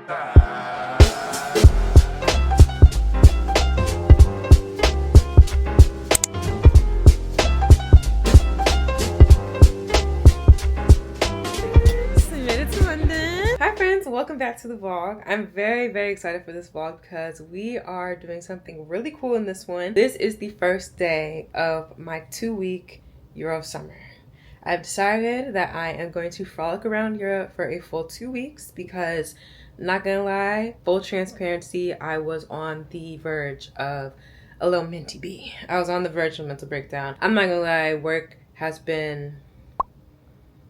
Welcome back to the vlog. I'm very excited for this vlog because we are doing something really cool in this one. This is the first day of my 2-week EuroSummer. I've decided that I am going to frolic around Europe for a full 2 weeks because, not gonna lie, full transparency, I was on the verge of a little minty bee. I was on the verge of a mental breakdown. I'm not gonna lie, work has been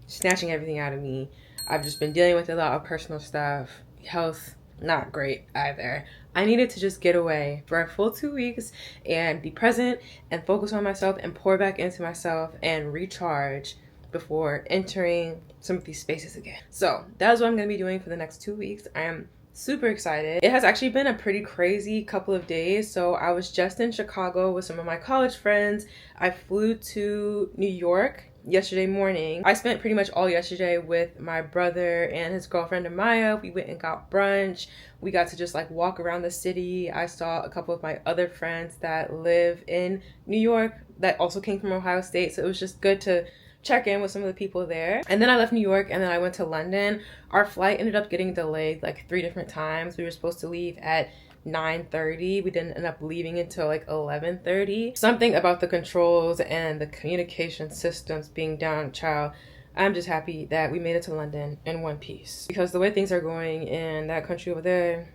snatching everything out of me. I've just been dealing with a lot of personal stuff. Health, not great either. I needed to just get away for a full 2 weeks and be present and focus on myself and pour back into myself and recharge before entering some of these spaces again. So that's what I'm gonna be doing for the next 2 weeks. I am super excited. It has actually been a pretty crazy couple of days. So I was just in Chicago with some of my college friends. I flew to New York yesterday morning. I spent pretty much all yesterday with my brother and his girlfriend Amaya. We went and got brunch. We got to just like walk around the city. I saw a couple of my other friends that live in New York that also came from Ohio State. So it was just good to check in with some of the people there. And then I left New York and then I went to London. Our flight ended up getting delayed like 3 different times. We were supposed to leave at 9:30. We didn't end up leaving until like 11:30. Something about the controls and the communication systems being down, child. I'm just happy that we made it to London in one piece, because the way things are going in that country over there,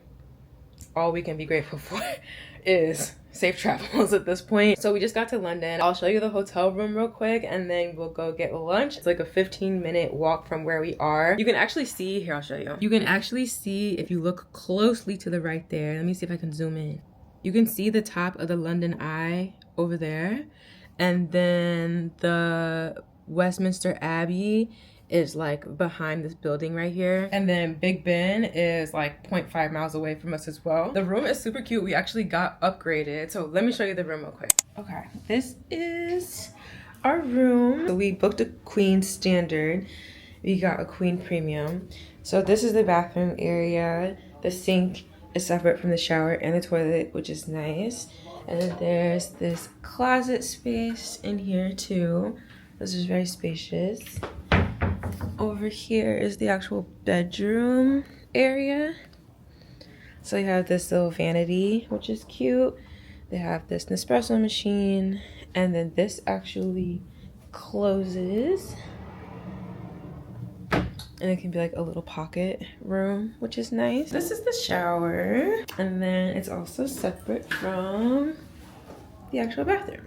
all we can be grateful for is safe travels at this point. So we just got to London. I'll show you the hotel room real quick and then we'll go get lunch. It's like a 15-minute walk from where we are. You can actually see, here I'll show you. You can actually see, if you look closely to the right there, let me see if I can zoom in. You can see the top of the London Eye over there. And then the Westminster Abbey is like behind this building right here. And then Big Ben is like 0.5 miles away from us as well. The room is super cute. We actually got upgraded. So let me show you the room real quick. Okay, this is our room. So we booked a Queen Standard. We got a Queen Premium. So this is the bathroom area. The sink is separate from the shower and the toilet, which is nice. And then there's this closet space in here too. This is very spacious. Over here is the actual bedroom area. So you have this little vanity, which is cute. They have this Nespresso machine, and then this actually closes. And it can be like a little pocket room, which is nice. This is the shower, and then it's also separate from the actual bathroom.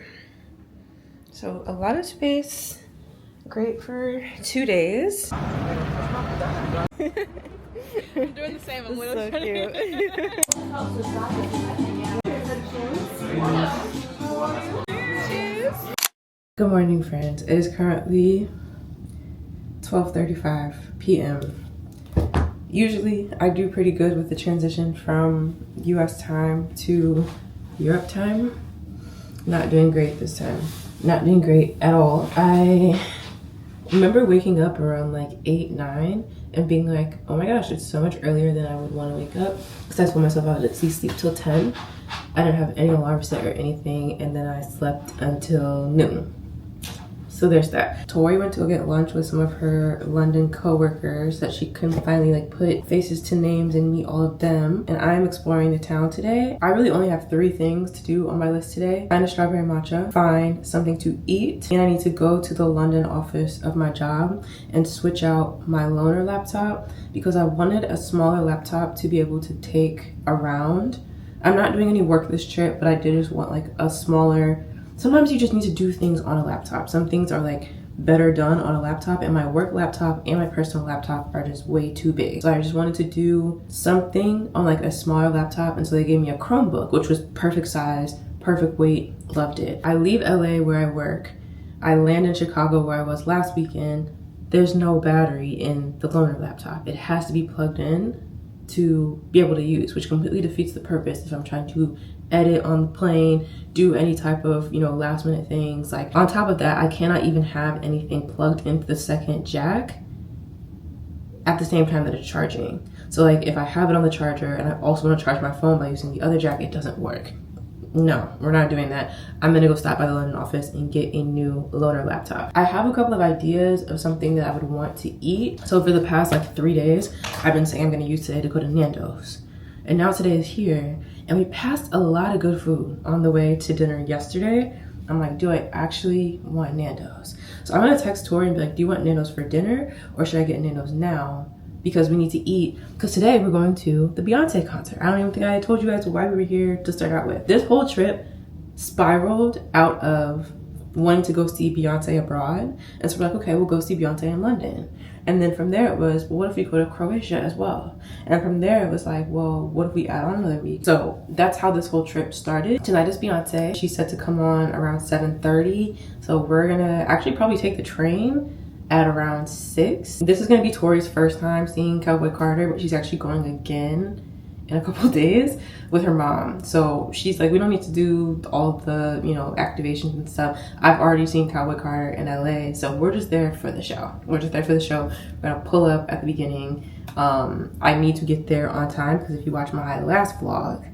So a lot of space. Great for 2 days. I'm doing the same. I'm literally so cute. Good morning, friends. It is currently 12:35 p.m. Usually I do pretty good with the transition from US time to Europe time. Not doing great this time. Not doing great at all. I remember waking up around like 8, 9 and being like, oh my gosh, it's so much earlier than I would want to wake up, because I told myself I would at least sleep till 10. I didn't have any alarm set or anything, and then I slept until noon. So there's that. Tori went to go get lunch with some of her London co-workers that she couldn't finally like put faces to names and meet all of them. And I'm exploring the town today. I really only have 3 things to do on my list today. Find a strawberry matcha, find something to eat, and I need to go to the London office of my job and switch out my loaner laptop, because I wanted a smaller laptop to be able to take around. I'm not doing any work this trip, but I did just want like a smaller. Sometimes you just need to do things on a laptop. Some things are like better done on a laptop, and my work laptop and my personal laptop are just way too big. So I just wanted to do something on like a smaller laptop, and so they gave me a Chromebook, which was perfect size, perfect weight, loved it. I leave LA where I work. I land in Chicago where I was last weekend. There's no battery in the loaner laptop. It has to be plugged in to be able to use, which completely defeats the purpose if I'm trying to edit on the plane, do any type of, last minute things. Like on top of that, I cannot even have anything plugged into the second jack at the same time that it's charging. So like if I have it on the charger and I also want to charge my phone by using the other jack, it doesn't work. No, we're not doing that. I'm gonna go stop by the London office and get a new loaner laptop. I have a couple of ideas of something that I would want to eat. So for the past like 3 days, I've been saying I'm gonna use today to go to Nando's. And now today is here, and we passed a lot of good food on the way to dinner yesterday. I'm like, do I actually want Nando's? So I'm gonna text Tori and be like, do you want Nando's for dinner or should I get Nando's now? Because we need to eat. Because today we're going to the Beyoncé concert. I don't even think I told you guys why we were here to start out with. This whole trip spiraled out of wanting to go see Beyoncé abroad. And so we're like, okay, we'll go see Beyoncé in London. And then from there it was, well, what if we go to Croatia as well? And from there it was like, well, what if we add on another week? So that's how this whole trip started. Tonight is Beyoncé. She said to come on around 7:30. So we're gonna actually probably take the train at around 6. This is gonna be Tori's first time seeing Cowboy Carter, but she's actually going again in a couple days with her mom. So she's like, we don't need to do all the, you know, activations and stuff. I've already seen Cowboy Carter in LA, so we're just there for the show. We're gonna pull up at the beginning. I need to get there on time because if you watch my last vlog,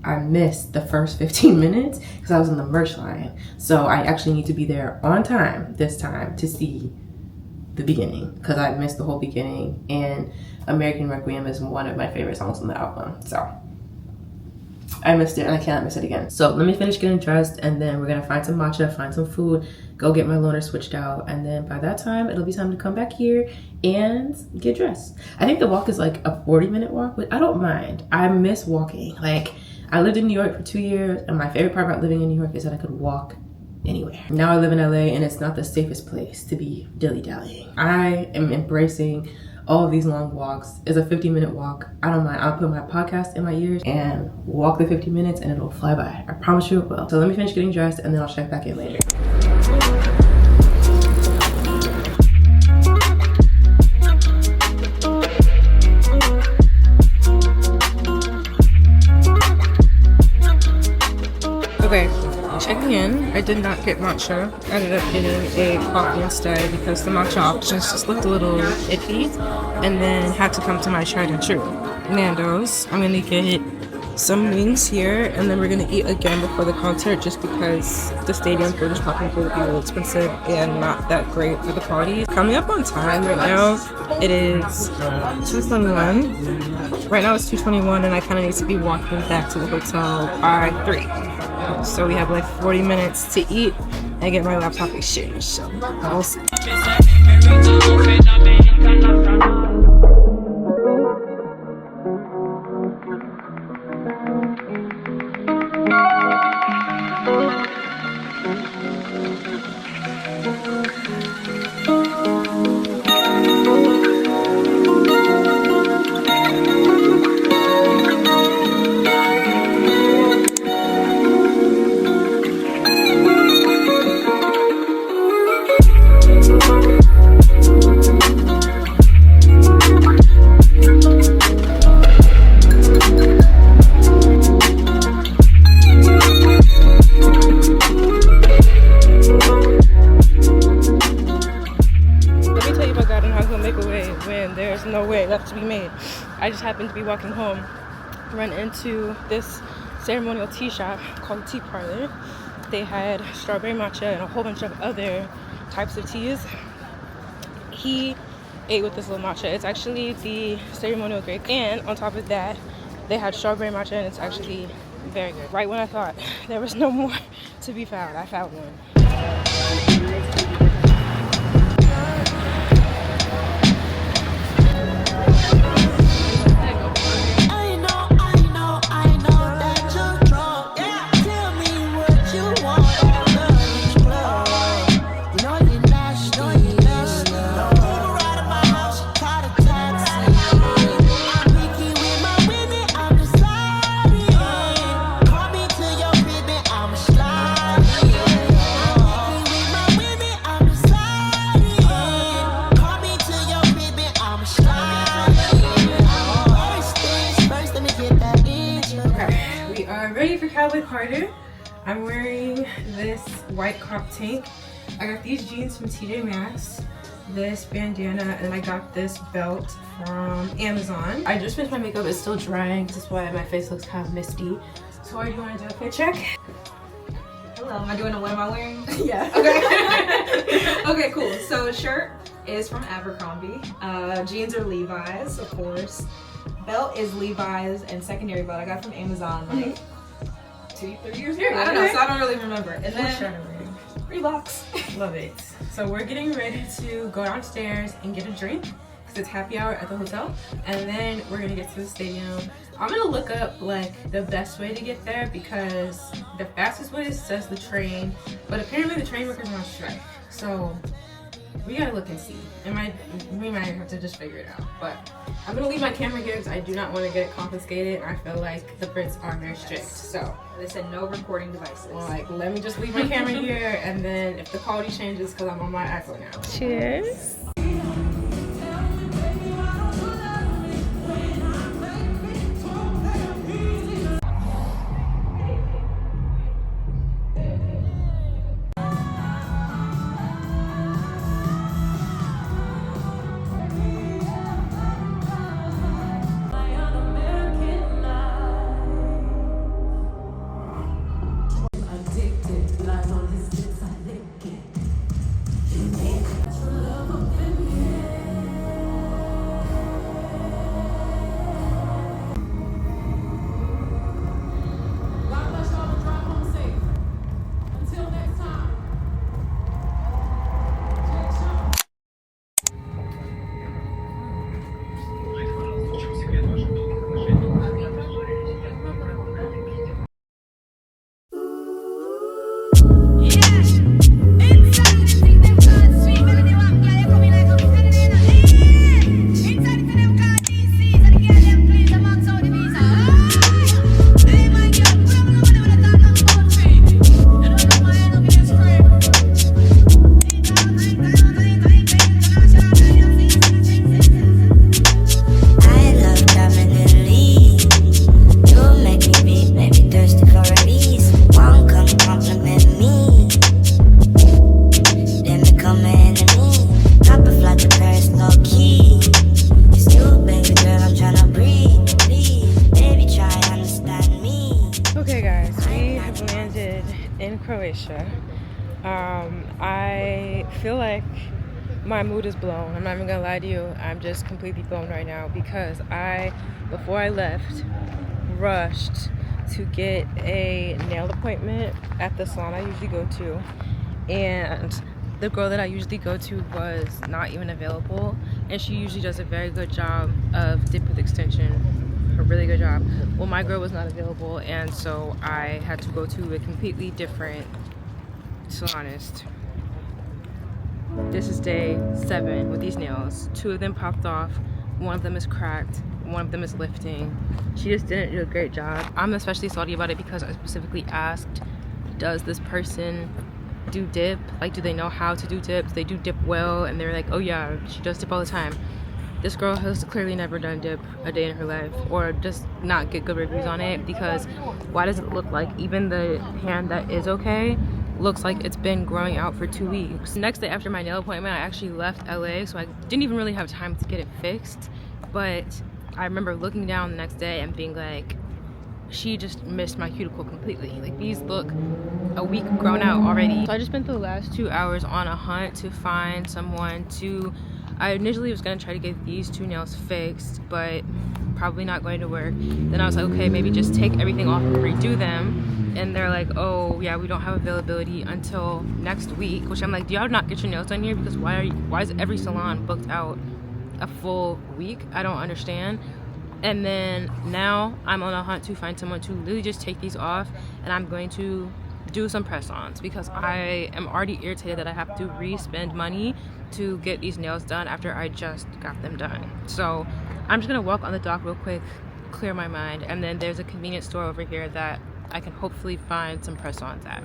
I missed the first 15 minutes because I was in the merch line. So I actually need to be there on time this time to see the beginning because I missed the whole beginning, and American Requiem is one of my favorite songs on the album. So I missed it and I cannot miss it again. So let me finish getting dressed and then we're gonna find some matcha, find some food, go get my loaner switched out, and then by that time it'll be time to come back here and get dressed. I think the walk is like a 40-minute walk, but I don't mind. I miss walking. Like, I lived in New York for 2 years and my favorite part about living in New York is that I could walk anywhere. Now I live in LA and it's not the safest place to be dilly-dallying. I am embracing all of these long walks. It's a 50-minute walk. I don't mind. I'll put my podcast in my ears and walk the 50 minutes and it'll fly by. I promise you it will. So let me finish getting dressed and then I'll check back in later. Okay, checking in. I did not get matcha. I ended up getting a coffee instead because the matcha options just looked a little iffy, and then had to come to my tried and true Nando's. I'm gonna get some wings here, and then we're gonna eat again before the concert just because the stadium food is probably going to be a little expensive and not that great for the parties. Coming up on time right now. It is 2:21. Right now it's 2:21 and I kind of need to be walking back to the hotel by 3. So we have like 40 minutes to eat and get my laptop exchanged. So we'll see. To be made. I just happened to be walking home, run into this ceremonial tea shop called Tea Parlor. They had strawberry matcha and a whole bunch of other types of teas. He ate with this little matcha. It's actually the ceremonial grape, and on top of that they had strawberry matcha and it's actually very good. Right when I thought there was no more to be found, I found one. Cowboy Carter. I'm wearing this white crop tank. I got these jeans from TJ Maxx. this bandana, and I got this belt from Amazon. I just finished my makeup. It's still drying. This is why my face looks kind of misty. So do you want to do a fit check? Hello, am I doing a what am I wearing? Yeah. Okay. Okay, cool. So shirt is from Abercrombie. Jeans are Levi's, of course. Belt is Levi's, and secondary belt I got from Amazon like 2-3 years ago. I don't know, so I don't really remember. And then Reeboks. Love it. So we're getting ready to go downstairs and get a drink because it's happy hour at the hotel, and then we're gonna get to the stadium. I'm gonna look up like the best way to get there because the fastest way says the train, but apparently the train workers are on strike. So we gotta look and see. We might have to just figure it out. But I'm gonna leave my camera here because I do not want to get it confiscated. I feel like the Brits are very strict. So they said no recording devices. well, like, let me just leave my camera here, and then if the quality changes, because I'm on my iPhone now. Cheers. In Croatia. I feel like my mood is blown. I'm not even gonna lie to you. I'm just completely blown right now because before I left, rushed to get a nail appointment at the salon I usually go to, and the girl that I usually go to was not even available, and she usually does a very good job of dip with extension. A really good job. Well, my girl was not available, and so I had to go to a completely different salonist. This is day 7 with these nails. 2 of them popped off, 1 of them is cracked, 1 of them is lifting. She just didn't do a great job. I'm especially salty about it because I specifically asked, does this person do dip? Like, do they know how to do dip? Do they do dip well? And they're like, oh yeah, she does dip all the time. This girl has clearly never done dip a day in her life, or just not get good reviews on it, because why does it look like even the hand that is okay looks like it's been growing out for 2 weeks? Next day after my nail appointment, I actually left LA, so I didn't even really have time to get it fixed. But I remember looking down the next day and being like, she just missed my cuticle completely. Like, these look a week grown out already. So I just spent the last 2 hours on a hunt to find someone to I initially was gonna try to get these 2 nails fixed, but probably not going to work. Then I was like, okay, maybe just take everything off and redo them. And they're like, oh yeah, we don't have availability until next week. Which I'm like, do y'all not get your nails done here? Because why is every salon booked out a full week? I don't understand. And then now I'm on a hunt to find someone to literally just take these off, and I'm going to do some press-ons because I am already irritated that I have to re-spend money to get these nails done after I just got them done. So I'm just gonna walk on the dock real quick, clear my mind, and then there's a convenience store over here that I can hopefully find some press-ons at.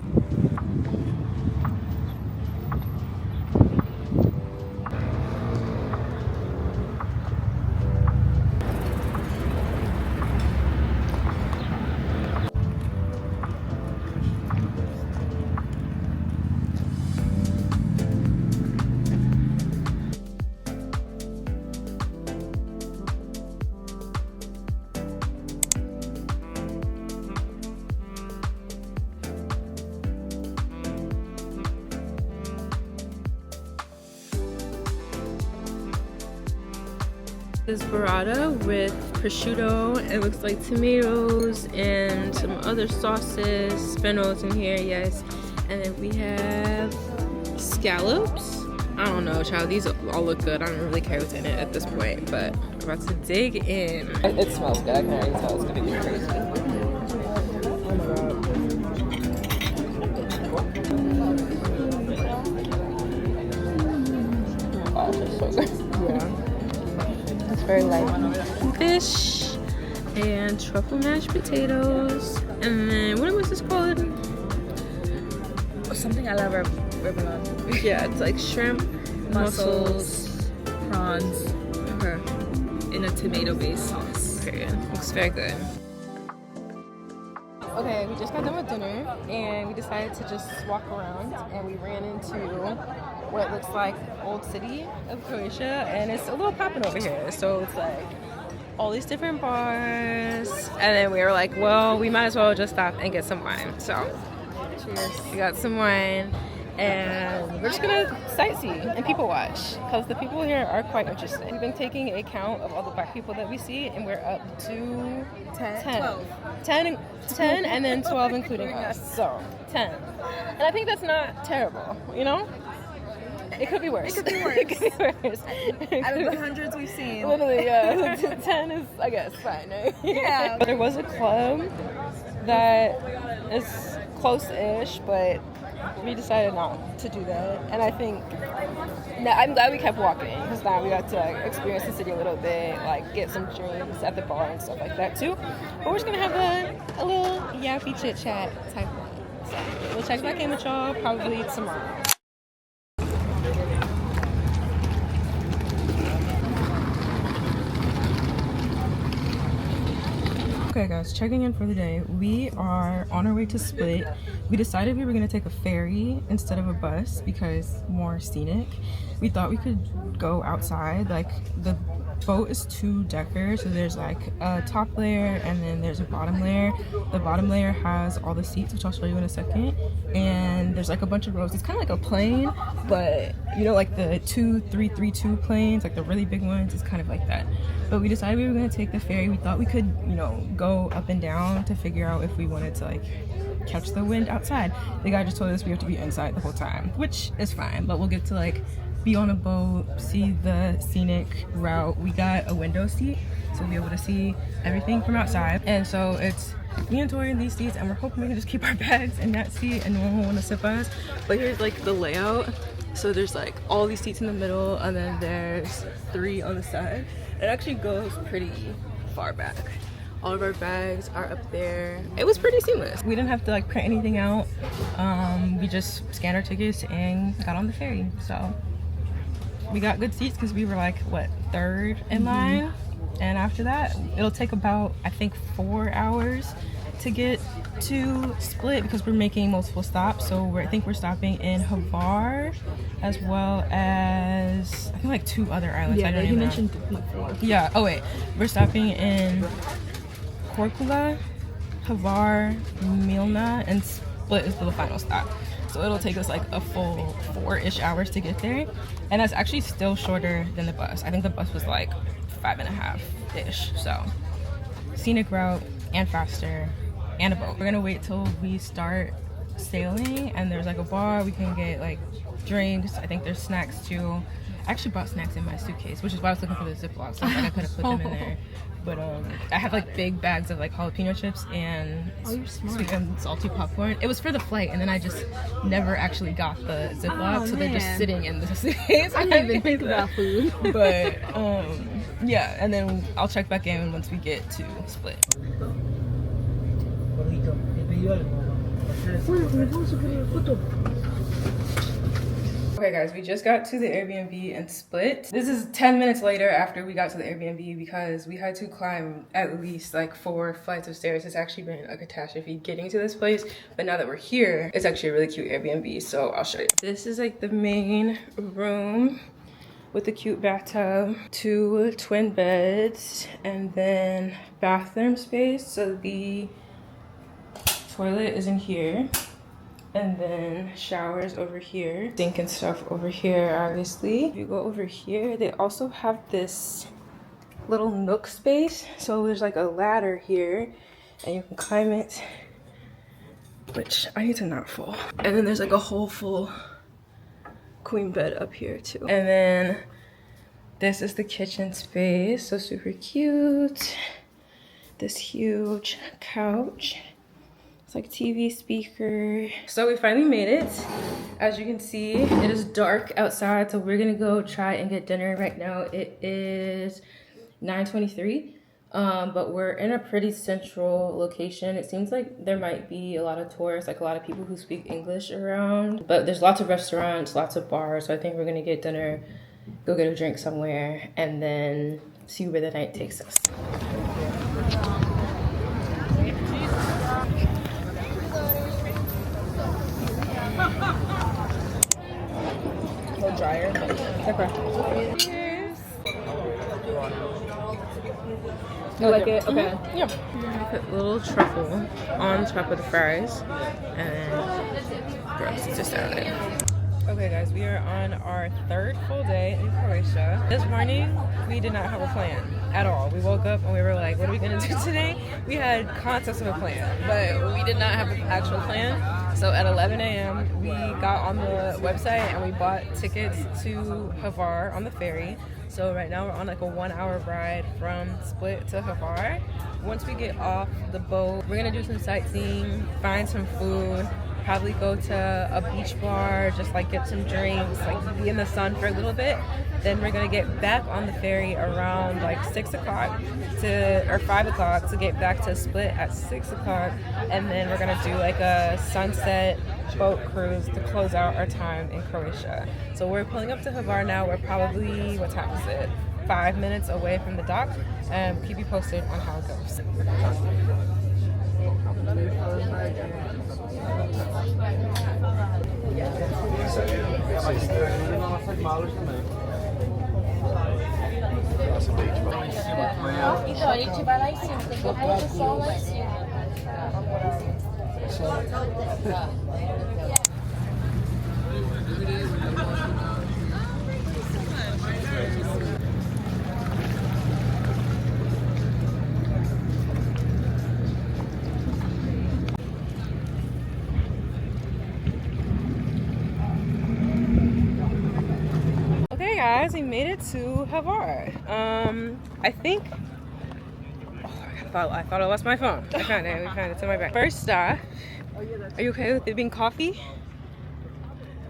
This is burrata with prosciutto. It looks like tomatoes and some other sauces. Spinos in here, yes. And then we have scallops. I don't know, child. These all look good. I don't really care what's in it at this point, but I'm about to dig in. It smells good. I can already tell it's gonna be crazy. Oh my god. Oh, it's so good. Yeah. It's very light. Fish and truffle mashed potatoes. And then, what was this called? Something I love remoulade. Yeah, it's like shrimp, mussels, prawns, okay, in a tomato-based sauce. Okay, looks very good. Okay, we just got done with dinner and we decided to just walk around, and we ran into what looks like old city of Croatia, and it's a little poppin' over here. So it's like all these different bars, and then we were like, well, we might as well just stop and get some wine. So cheers. We got some wine. And we're just gonna sightsee and people watch, because the people here are quite interesting. We've been taking a count of all the black people that we see, and we're up to 10 and then 12 including us, so 10. And I think that's not terrible, you know? It could be worse. It could be worse. It could be worse. Out of the hundreds we've seen. Literally, yeah. 10 is, I guess, fine, right? Yeah. There was a club that is close-ish, but we decided not to do that, and I think I'm glad we kept walking, because now we got to like experience the city a little bit, like get some drinks at the bar and stuff like that too. But we're just gonna have a little yappy chit chat type one. So we'll check back in with y'all probably tomorrow. Okay guys, checking in for the day. We are on our way to Split. We decided we were gonna take a ferry instead of a bus because more scenic. We thought we could go outside. Like, the boat is 2-decker, so there's like a top layer and then there's a bottom layer. The bottom layer has all the seats, which I'll show you in a second, and there's like a bunch of rows. It's kind of like a plane, but you know, like the 2332 planes, like the really big ones, it's kind of like that. But we decided we were going to take the ferry. We thought we could, you know, go up and down to figure out if we wanted to like catch the wind outside. The guy just told us we have to be inside the whole time, which is fine, but we'll get to like be on a boat, see the scenic route. We got a window seat, so we'll be able to see everything from outside. And so it's me and Tori in these seats, and we're hoping we can just keep our bags in that seat and no one will want to sit by us. But here's like the layout. So there's like all these seats in the middle, and then there's 3 on the side. It actually goes pretty far back. All of our bags are up there. It was pretty seamless. We didn't have to like print anything out. We just scanned our tickets and got on the ferry. So we got good seats because we were like, what, 3rd in line? And after that, it'll take about, I think, 4 hours to get to Split, because we're making multiple stops. So I think we're stopping in Hvar, as well as I think like 2 other islands. Yeah, he mentioned 4. Yeah. Oh wait, we're stopping in Korčula, Hvar, Milna, and Split is the final stop. So it'll take us like a full 4-ish hours to get there, and that's actually still shorter than the bus. I think the bus was like 5.5-ish. So scenic route and faster, and a boat. We're gonna wait till we start sailing, and there's like a bar. We can get like drinks. I think there's snacks too. I actually brought snacks in my suitcase, which is why I was looking for the Ziploc, so like I could have put them in there. But I have like big bags of like jalapeno chips and sweet and salty popcorn. It was for the flight, and then I just never actually got the Ziploc, so they're just sitting in the suitcase. I didn't even think about food. But yeah, and then I'll check back in once we get to Split. Okay guys, we just got to the Airbnb in Split. This is 10 minutes later after we got to the Airbnb, because we had to climb at least like 4 flights of stairs. It's actually been a catastrophe getting to this place, but now that we're here, it's actually a really cute Airbnb, so I'll show you. This is like the main room with a cute bathtub, 2 twin beds, and then bathroom space. So the toilet is in here, and then showers over here, sink and stuff over here, obviously. If you go over here, they also have this little nook space. So there's like a ladder here and you can climb it, which I need to not fall. And then there's like a whole full queen bed up here too. And then this is the kitchen space, so super cute. This huge couch. It's like TV speaker. So we finally made it. As you can see, it is dark outside, so we're gonna go try and get dinner right now. It is 9:23, but we're in a pretty central location. It seems like there might be a lot of tourists, like a lot of people who speak English around, but there's lots of restaurants, lots of bars, so I think we're gonna get dinner, go get a drink somewhere, and then see where the night takes us. A little drier, but okay. Cheers. You like it? Okay. Mm-hmm. Yeah. I'm gonna put a little truffle on top of the fries and then the rest is just salad. Okay guys, we are on our third full day in Croatia. This morning, we did not have a plan at all. We woke up and we were like, what are we gonna do today? We had concepts of a plan, but we did not have an actual plan. So at 11 a.m., we got on the website and we bought tickets to Hvar on the ferry. So right now we're on like a 1 hour ride from Split to Hvar. Once we get off the boat, we're gonna do some sightseeing, find some food, probably go to a beach bar, just like get some drinks, like be in the sun for a little bit. Then we're gonna get back on the ferry around like 6 o'clock or 5 o'clock to get back to Split at 6 o'clock. And then we're gonna do like a sunset boat cruise to close out our time in Croatia. So we're pulling up to Hvar now. We're probably, what time is it? 5 minutes away from the dock, and we'll keep you posted on how it goes. Então, a gente vai lá em cima, tem que correr o sol lá em cima. Okay guys, we made it to Hvar. I think, I thought I lost my phone. I found it, we found it, it's in my bag. First stop, are you okay with it being coffee?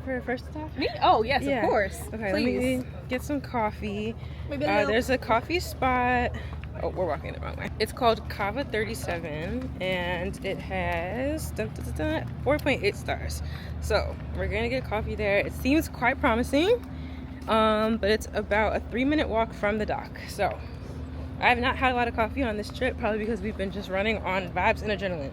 For a first stop? Me? Oh, yes, Yeah. of course. Okay, Please. let me get some coffee. Maybe a little- There's a coffee spot. Oh, we're walking the wrong way. It's called Kava 37 and it has 4.8 stars. So we're gonna get coffee there. It seems quite promising, but it's about a 3-minute walk from the dock. So I have not had a lot of coffee on this trip, probably because we've been just running on vibes and adrenaline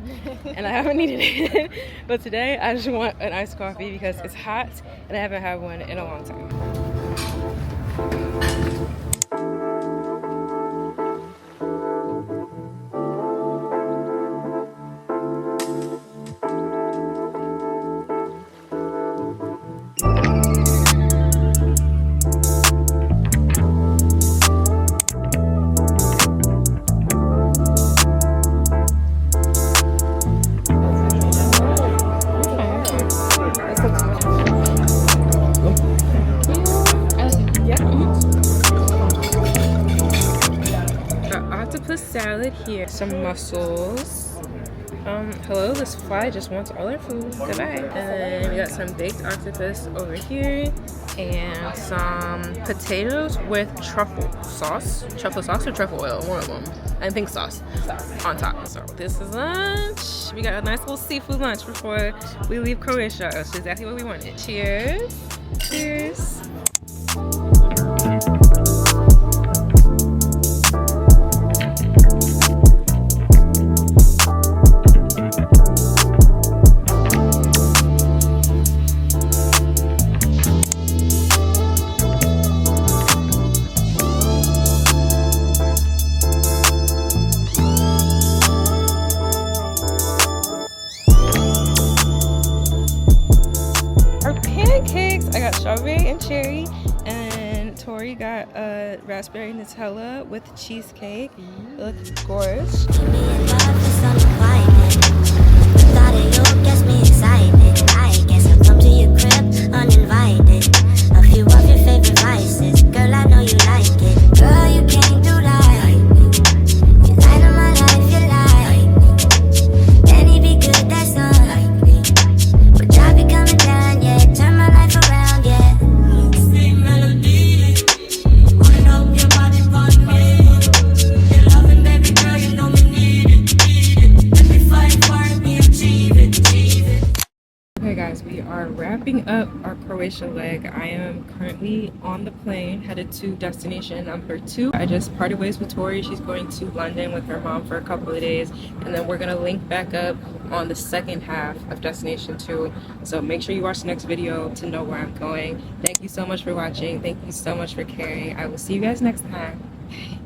and I haven't needed it. But today I just want an iced coffee because it's hot and I haven't had one in a long time. Salad here, some mussels. Hello, this fly just wants all our food. Goodbye. And then we got some baked octopus over here and some potatoes with truffle sauce or truffle oil, one of them. I think sauce on top. So this is lunch. We got a nice little seafood lunch before we leave Croatia. It's exactly what we wanted. Cheers. Cheers. Strawberry and cherry got raspberry Nutella with cheesecake. It looks gorgeous. Okay guys, we are wrapping up our Croatia leg. I am currently on the plane headed to destination number 2. I just parted ways with Tori. She's going to London with her mom for a couple of days, and then we're gonna link back up on the second half of destination 2. So make sure you watch the next video to know where I'm going. Thank you so much for watching. Thank you so much for caring. I will see you guys next time. Bye.